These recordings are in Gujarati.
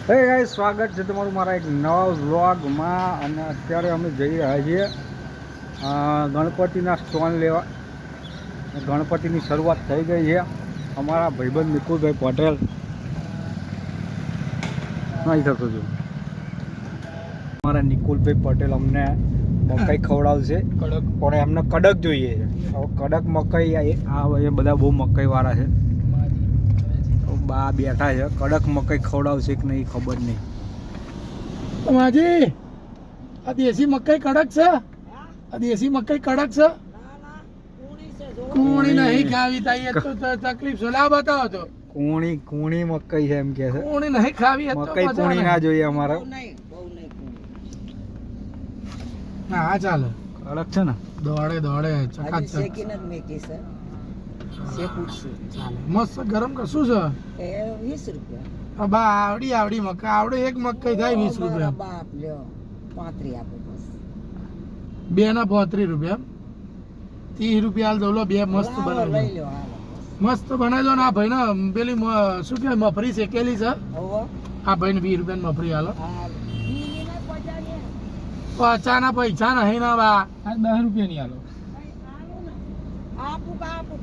હે ગાઈસ, સ્વાગત છે તમારું મારા એક નવા વ્લોગમાં. અને અત્યારે અમે જઈ રહ્યા છીએ ગણપતિના સ્ટોન લેવા. ગણપતિની શરૂઆત થઈ ગઈ છે. અમારા ભાઈબંધ નિકુલભાઈ પટેલ નહીં થતું છું અમારા નિકુલભાઈ પટેલ અમને મકાઈ ખવડાવશે. કડક પણ એમને કડક જોઈએ છે. હવે કડક મકાઈ આ એ બધા બહુ મકાઈવાળા છે. બા બેઠા છે, કડક મકાઈ ખવડાવશે કે નહીં ખબર નહીં. માજી આ દેશી મકાઈ કડક છે? આ દેશી મકાઈ કડક છે? કુણી નહીં ખાવી તાઈ તો તકલીફ છે. લા બતાવો તો. કુણી મકાઈ છે એમ કે છે. કુણી નહીં ખાવી મકાઈ કુણી ના જોઈએ અમારે. હા ચાલો, કડક છે ને. દોડે દોડે ચકાચક. મસ્ત ગરમ કશું છે? 20 રૂપિયા. બા આવડી મકાઈ આવડે. એક મકાઈ થાય 20 રૂપિયા. બાપ લ્યો 35 આપો બસ. બે ના 35 રૂપિયા. 30 રૂપિયા હાલ દો લો. બે મસ્ત લઈ બનાવી લો હાલો. મસ્ત બનાવી દો ને. આ ભાઈ ને પેલી શું કહેવાય મફરી શેકેલી છે. હોવો આ ભાઈ ને 20 રૂપિયા મફરી હાલો. આ બીને પચાને પચાના પૈસા નહીં ના બા. 10 રૂપિયા ની હાલો. આપુ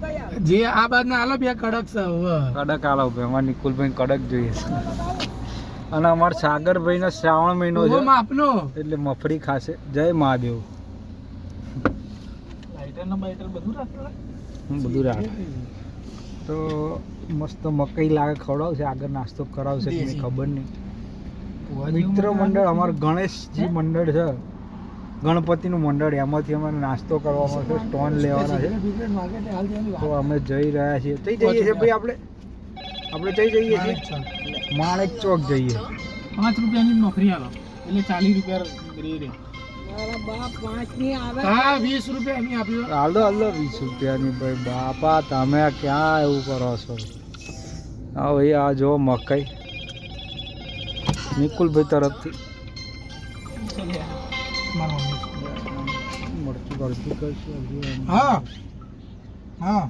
કયા જે આ બાદ ના હાલો. બે કડક છે હવે. કડક હાલો ભાઈ. અમારા નિકુલભાઈ કડક જોઈએ છે. અને અમારા સાગરભાઈ નો શ્રાવણ મહિનો છે માપનો એટલે મફરી ખાશે. જય મહાદેવ. બધું રાખે તો મસ્ત મકાઈ લાગે ખવડાવશે. આગળ નાસ્તો કરાવશે કે નહીં ખબર નહીં. મિત્ર મંડળ અમારું ગણેશજી મંડળ છે, ગણપતિનું મંડળ. એમાંથી અમારે નાસ્તો કરવાનો છે, સ્ટોન લેવાના છે. તો અમે જઈ રહ્યા છીએ. કઈ જઈએ છીએ ભાઈ? આપણે કઈ જઈએ છીએ? માણેક ચોક જઈએ. 5 રૂપિયાની નોકરી આલો એટલે 40 રૂપિયા રહી રે. મારા બાપ 5 ની આવે. હા 20 રૂપિયા એની આપ્યો. હાલો 20 રૂપિયાની ભાઈ. બાપા તમે ક્યાં એવું કરો છો? હા ભાઈ, આ જો મકાઈ નિકુલભાઈ તરફથી મરચું કરશું. હા હા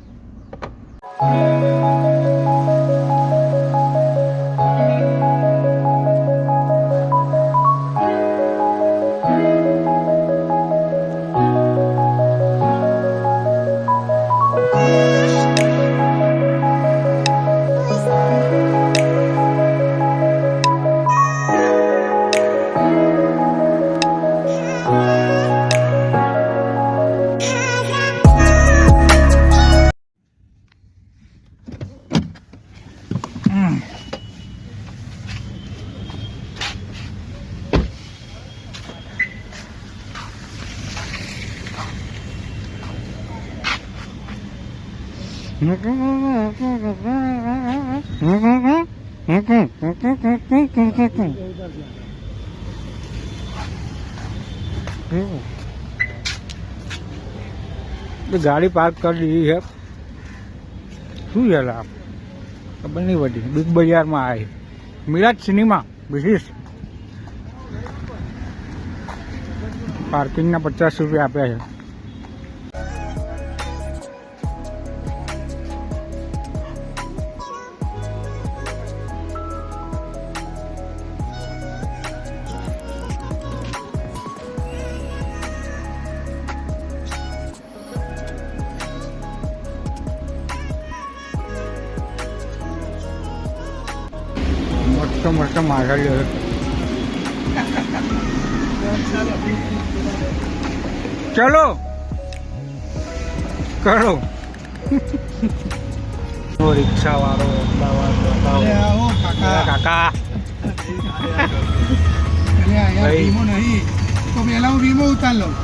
ગાડી પાર્ક કરી દીધી છે. શું છે લા? ખબર નહીં પડી. બિગ બજારમાં આવી મિરાજ સિનેમા વિશેષ પાર્કિંગના 50 રૂપિયા આપ્યા છે. મસ્ત માછલીઓ છે. ચલો કરો. રિક્ષા વાળો કાકા વીમો નહીં તો પેલા હું વીમો ઉતાર લઉં.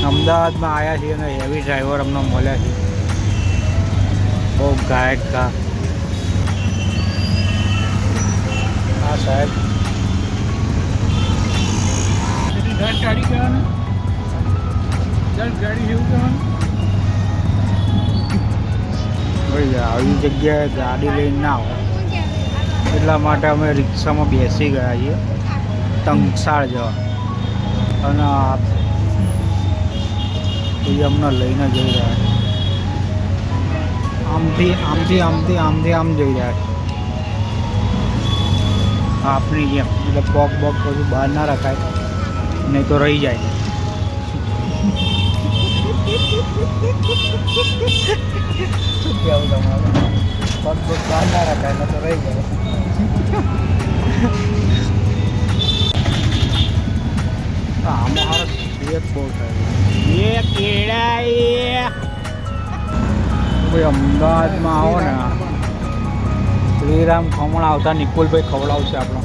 અમદાવાદમાં આવ્યા છીએ અને હેવી ડ્રાઈવર અમને મળ્યા છે. બહુ ગાયક કા હા સાહેબ. ગાડી કહેવાનું ગાડી એવું કહેવાનું. ભાઈ આવી જગ્યાએ ગાડી લઈને ના હોય એટલા માટે અમે રિક્ષામાં બેસી ગયા છીએ તંગસાળ જવા. અને એ અમને લઈને જઈ રહ્યા છે. આમથી આમ જઈ રહ્યા છે. આપની જેમ એટલે પગ બગ બધું બહાર ના રખાય નહીં તો રહી જાય. શું કહેવું તમારું? પગ બગ બહાર ના રખાય નહીં તો રહી જાય. આમાં હારો સ્પેસ બહુ થાય. એ કેળા ભાઈ અમદાવાદમાં આવો ને શ્રીરામ ખમણ આવતા નિકુલભાઈ ખવડાવશે આપણો.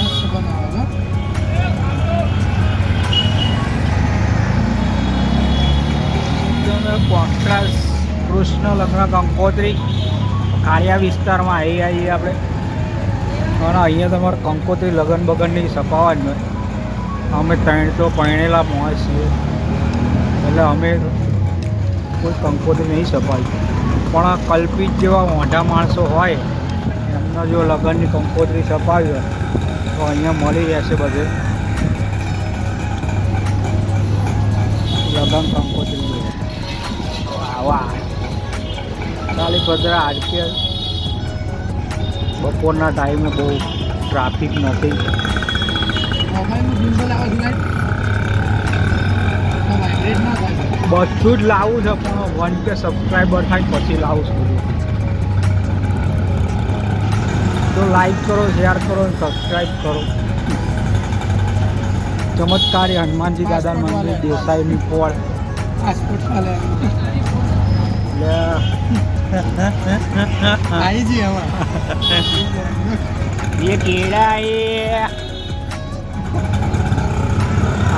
મસ્ત બનાવે છે. કોન્ટ્રાસ કૃષ્ણ લગ્ન કંકોત્રી કાળિયા વિસ્તારમાં આવીએ આપણે. અને અહીંયા તમારે કંકોત્રી લગ્ન બગનની સપાવવાની હોય. અમે 3 તો પરણેલા માણસ છીએ એટલે અમે કોઈ કંકોત્રી નહીં સપાવી. પણ આ કલ્પિત જેવા મોઢા માણસો હોય એમના જો લગ્નની કંકોત્રી સપાવી હોય તો અહીંયા મળી રહેશે બધે લગ્ન કંકોત્રી. આવા કાલીપદરા આરકે બપોરના ટાઈમે બહુ ટ્રાફિક નથી. મોબાઈલનું gimbal આવે છે લાઈટ તો વાઇબ્રેટ ના થાય. બધું જ લાવવું છે પણ 1K સબસ્ક્રાઈબર થાય પછી લાવું છું બધું. તો લાઈક કરો, શેર કરો અને સબસ્ક્રાઈબ કરો. ચમત્કારી હનુમાનજી દાદા મંદિર દેસાઈની પોળ પાસપોર્ટ ચાલે એટલે આવી જઈએ હવે. એ કેળા એ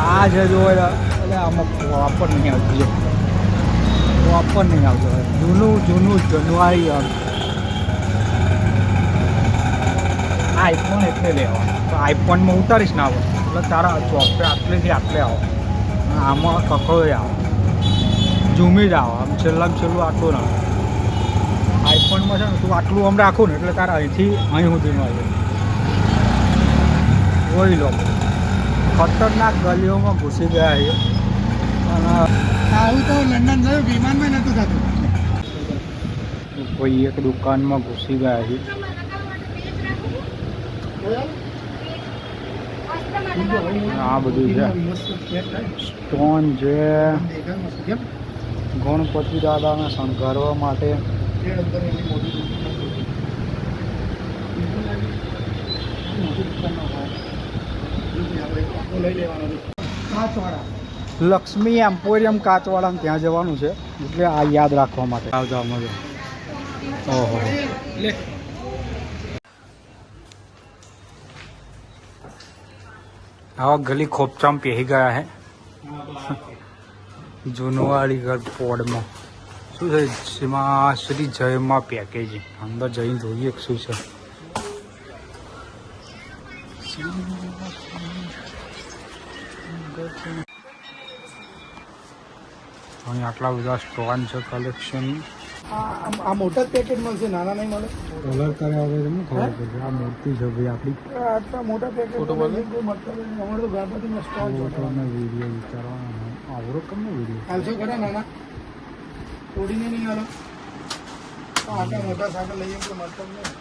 આ છે જો એટલે આમાં વાપર નહીં આવતું જો વાપર નહીં આવતું. જૂનું જાન્યુઆરી આઈફોન એટલે લેવાનું તો આઈફોનમાં ઉતારીશ ના આવે એટલે તારા ચોપે આટલેથી આટલે આવો. આમાં કકડો આવે ઝૂમી જ આવે આમ છેલ્લામાં છેલ્લું આટલું ના આવે. આઈફોનમાં છે ને તું આટલું આમ રાખું ને એટલે તારા અહીંથી અહીં સુધીનું આવી જોઈ લો. ખતરનાક ગલીઓમાં ઘૂસી ગયા છે અને આવું તો લંડન ગયું વિમાનમાં નહોતું થતું. કોઈ એક દુકાનમાં ઘૂસી ગયા છે. આ બધું છે સ્ટોન છે ગણપતિ દાદાને શણગારવા માટે. લક્ષ્મી એમ્પોરિયમ કાચવાડામાં ત્યાં જવાનું છે એટલે આ યાદ રાખવા માટે આવતા મજા. ઓહો આવા ગલી ખોપચામાં પહેરી ગયા હે જૂનવાડી ઘર પોડમાં. શું છે જેમાં શ્રી જયમાં પેકેજિંગ અંદર જઈને જોઈએ શું છે. અહીં આટલા બધા સ્ટોન છે કલેક્શન. આ મોટા જ પેકેટ મળશે, નાના નહીં મળે. કલર કર્યા વગર તમને ખબર પડે આ મૂર્તિ છે ભાઈ આપણી. આટલા મોટા પેકેટ કોઈ મતલબ નહીં. અમારે તો ગણપતિનો સ્ટોલ ફોટોનો વિડીયો વિચારવાનો આવરો કમનો વિડીયો હાલશો ખરા નાના તોડીને નહીં હાલો. આટલા મોટા સાકર લઈએ તો મતલબ નહીં.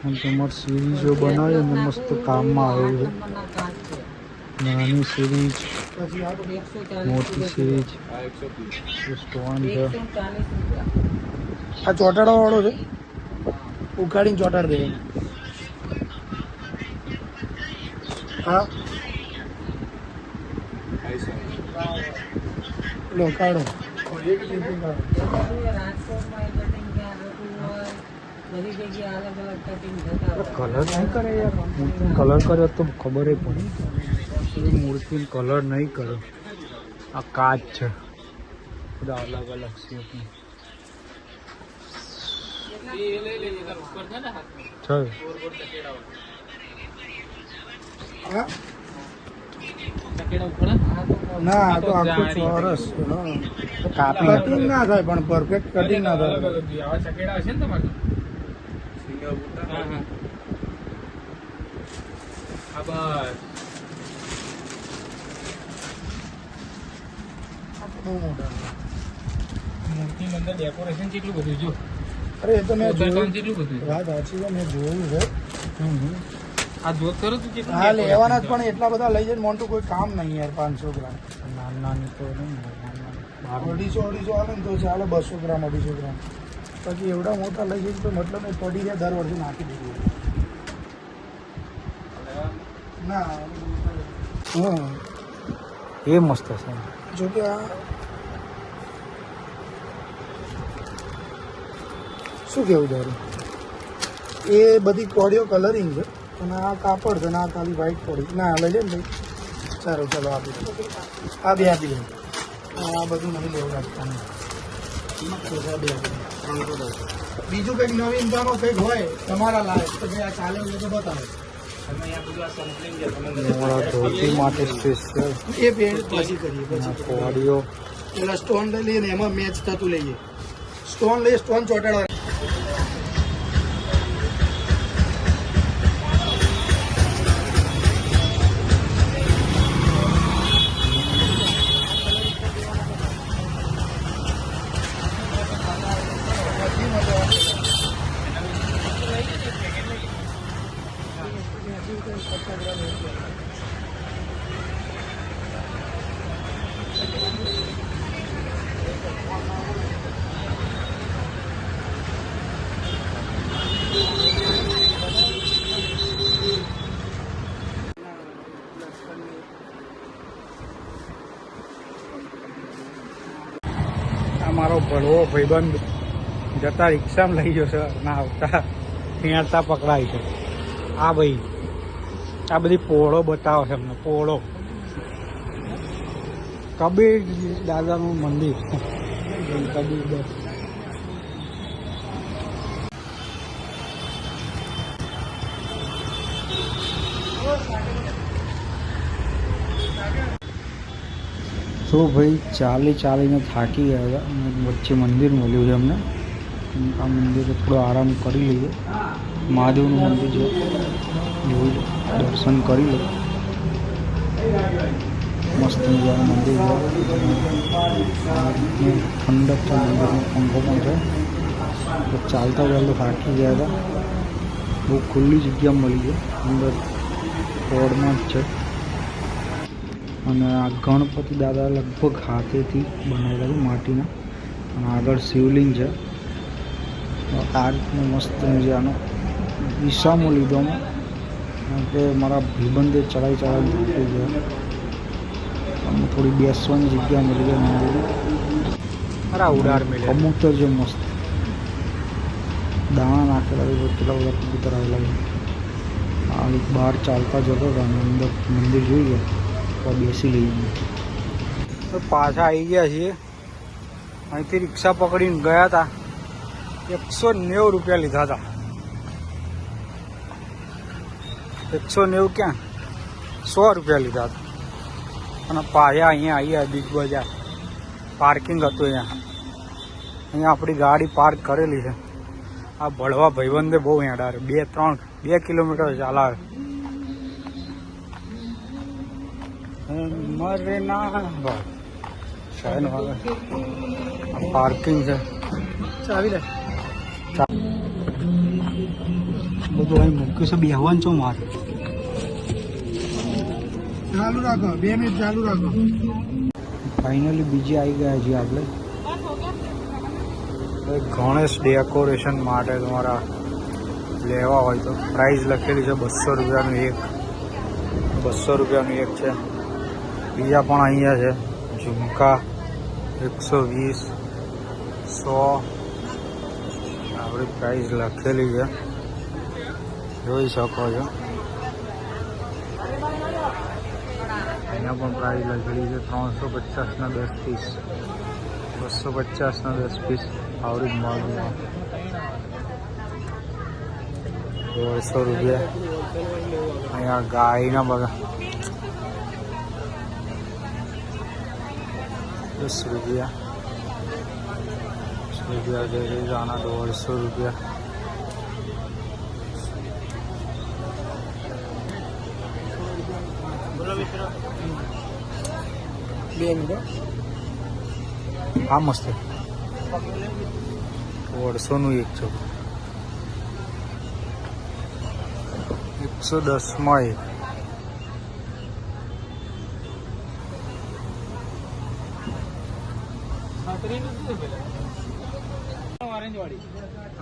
અને તમારે સિરીઝો બનાવી અને મસ્ત કામમાં આવે છે. નાની સિરીઝ પછી આ મોટી સિરીઝ સ્ટોન છે. આ ચોટાડવા વાળો છે, ઉકાળીને ચોટાડ દે. હા લો કાઢો. કલર નહીં કરે યાર. મૂર્તિને કલર કર્યો તો ખબર પડે. મૂર્તિને કલર નહીં કર્યો. આ કાચ છે બધા અલગ અલગ શેપની. ચાલ હા ના આ તો આખું ચોરસ કાપી કટિંગ ના થાય પણ પરફેક્ટ કટિંગ ના થાય. બહુ મોટા મૂર્તિની અંદર ડેકોરેશન કેટલું બધું જો. અરે એ તો મેં જોયું કેટલું બધું. વાત સાચી છે, મેં જોયું છે. આ જોત કરો તું કેટલું હા લેવાના જ, પણ એટલા બધા લઈ જઈને મોન્ટુ કોઈ કામ નહીં યાર. 500 ગ્રામ નાની તો નહીં, 250 આવે ને તો ચાલે. 200 ગ્રામ 250 ગ્રામ પછી એવડા મોટા લઈ જઈને તો મતલબ એ પડી જાય. દર વર્ષે નાખી દીધું. ના હા એ મસ્ત છે. જોકે આ શું કેવું તારું? એ બધી કોડીઓ કલરિંગ છે અને આ કાપડ છે ને આ ખાલી વ્હાઈટ કોડી. ના લઈ લે ને ભાઈ. સારું ચાલો આપી દો. આ બે આપી દો. આ બધું નહીં લેવું રાખવાનું. બીજું કંઈક નવીનતામાં કંઈક હોય તમારા લાયક તો ભાઈ આ ચાલે એવું તો બતાવો. મારા ધોતી માટે સ્પેશિયલ એ પેડ પછી કરીએ. પછી કોડીઓ પેલા સ્ટોન લઈ લઈએ ને એમાં મેચ થતું લઈએ. સ્ટોન લઈએ, સ્ટોન ચોટાડવા. આ મારો ભડવો ભાઈબંધ જતા રિક્ષામાં લઈ ગયો છે ના આવતા ફેરતા પકડાય છે. આ ભાઈ આ બધી પોળો બતાવે છે અમને. પોળો કબીર દાદાનું મંદિર. કબીર તો ભાઈ ચાલીને થાકી ગયા હતા અને વચ્ચે મંદિર મળ્યું છે અમને. આ મંદિરે થોડો આરામ કરી લઈએ. મહાદેવનું મંદિર છે, એવું દર્શન કરી લે. મસ્ત મજાનું મંદિર છે. ઠંડક છે, મંદિરનો પંખો પણ છે. તો ચાલતા થાકી ગયા હતા. બહુ ખુલ્લી જગ્યા મળી છે, અંદર પોળમાં જ છે. અને આ ગણપતિ દાદા લગભગ હાથેથી બનાવેલા છે માટીના. અને આગળ શિવલિંગ છે. આ રીતનો મસ્ત મજાનો દિશામાં લીધો મેં, કારણ કે મારા ભાઈબંધે ચડાવી થાકી ગયા. અમને થોડી બેસવાની જગ્યા મળી ગઈ મંદિરમાં. અરે ઉડાર મેળે કબૂતર છે મસ્ત, દાણા નાખેલા છે. કેટલા બધા કબૂતર આવેલા છે. આ બહાર ચાલતા જતો હતો અને અંદર મંદિર જોઈ ગયા તો બેસી લઈએ. તો પાછા આવી ગયા છીએ. અહીંથી રિક્ષા પકડીને ગયા હતા. 190 રૂપિયા લીધા હતા. 190 ક્યાં, 100 રૂપિયા લીધા હતા. અને પાછા અહીંયા આવ્યા બિગ બજાર. પાર્કિંગ હતું અહીંયા આપણી ગાડી પાર્ક કરેલી છે. આ ભળવા ભાઈબંધે બહુ હેડારે. 2 કિલોમીટર ચાલાવે. મરે ના પાર્કિંગ છે. ચાવી લે બધું અહીં મૂક્યું છે. બેહવાનું છો મારે. ચાલુ રાખો, 2 મિનિટ ચાલુ રાખો. ફાઇનલી બીજી આવી ગયા છીએ આપણે. ગણેશ ડેકોરેશન માટે તમારા લેવા હોય તો પ્રાઇસ લખેલી છે 200 રૂપિયાનું એક. 200 રૂપિયાનું એક છે. બીજા પણ અહીંયા છે. ઝુમકા 120, 100 આપણી પ્રાઇસ લખેલી છે, જોઈ શકો છો. અહીંયા પણ પ્રાઇસ લખેલી છે 350ના 10 પીસ, 250ના 10 પીસ. આવડી જ મળે 150 રૂપિયા. અહીંયા ગાયના બગા 10 રૂપિયા. 10 રૂપિયા જેવી આના 150 રૂપિયા. આ મસ્ત વર્ષોનું એક છે, 110માં એક. ઓરેન્જ વાળી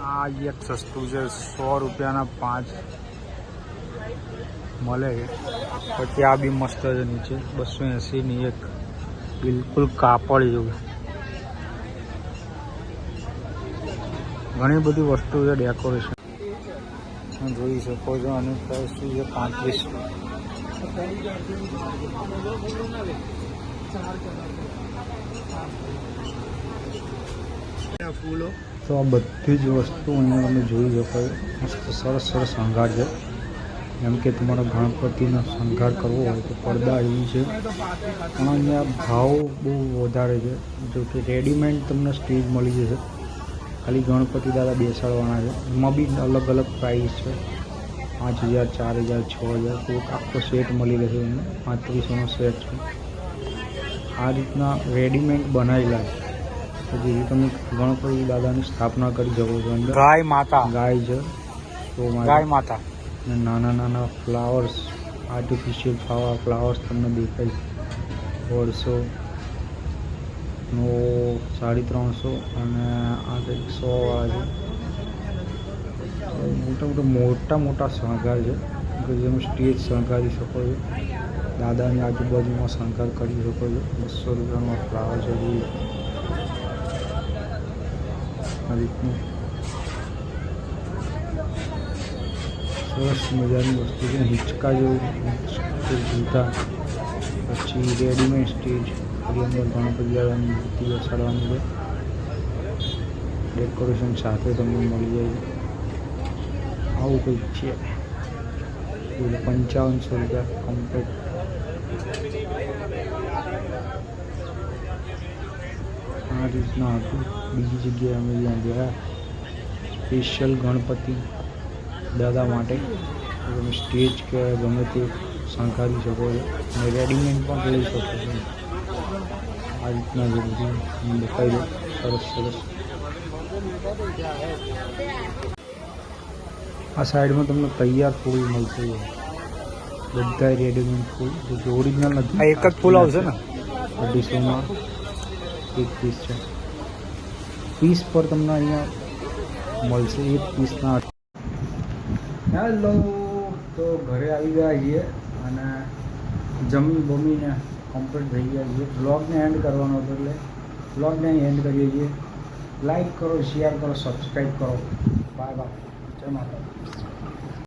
આ એક સસ્તું છે, 100 રૂપિયાના 5 મળે છે. પછી આ બી મસ્ત છે, નીચે 280ની એક, બિલકુલ કાપડ જેવું. ઘણી બધી વસ્તુ છે ડેકોરેશન, જોઈ શકો છો. અને પ્રાઇસ શું છે? 35. ફૂલો તો આ બધી જ વસ્તુ અહીંયા તમે જોઈ શકો છો. મસ્ત સરસ સરસ શણગાર છે. જેમ કે તમારો ગણપતિનો શણગાર કરવો હોય તો પડદા એવી છે, પણ અહીંયા ભાવ બહુ વધારે છે. જો કે રેડીમેડ તમને સ્ટેજ મળી જશે, ખાલી ગણપતિ દાદા બેસાડવાના છે. એમાં બી અલગ અલગ પ્રાઇસ છે, 5000, 4000, 6000. તો એક આખો સેટ મળી રહેશે તમને. 3500નો સેટ છે. આ રીતના રેડીમેડ બનાવેલા છે, જેથી તમે ગણપતિ દાદાની સ્થાપના કરી શકો છો. અંદર ગાય માતા, ગાય છે, તો ગાય માતા. અને નાના નાના ફ્લાવર્સ, આર્ટિફિશિયલ ફ્લાવર્સ તમને દેખાય. 150નો 350, અને આ કંઈક 100વાળા છે. મોટા મોટા શણગાર છે કે જેનું સ્ટેજ શણગારી શકો છો. દાદાની આજુબાજુમાં શણગાર કરી શકો છો. 200 રૂપિયામાં ફ્લાવર છે. આ રીતનું સરસ મજાની વસ્તુ છે. હિંચકા જેવું ઝૂલતા. પછી રેડીમેડ સ્ટેજ, એની અંદર ગણપતિ દાદાની મૂર્તિ બેસાડવાની છે. ડેકોરેશન સાથે તમને મળી જાય છે. આવું કંઈક છે. 5500 રૂપિયા કમ્પ્લીટ. આ રીતના હતું. બીજી જગ્યાએ અમે ત્યાં ગયા સ્પેશિયલ ગણપતિ દાદા માટે. તમે સ્ટેજ કે ગમે તે શણગારી શકો છો, અને રેડીમેડ પણ લઈ શકો છો. આ રીતના જે બધું દેખાઈ દો સરસ સરસ. આ સાઈડમાં તમને તૈયાર ફૂલ મળશે, બધા રેડીમેડ ફૂલ, જો કે ઓરિજિનલ નથી. આ એક જ ફૂલ આવશે ને? 250માં એક પીસ છે. પીસ પર તમને અહીંયા મળશે, એક પીસના. હેલો, તો ઘરે આવી ગયા છીએ અને જમી બમીને કમ્પ્લીટ થઈ ગયા છીએ. બ્લોગને એન્ડ કરવાનો હતો, એટલે બ્લોગને એન્ડ કરીએ છીએ. લાઈક કરો, શેર કરો, સબસ્ક્રાઈબ કરો. બાય બાય, જય માતા.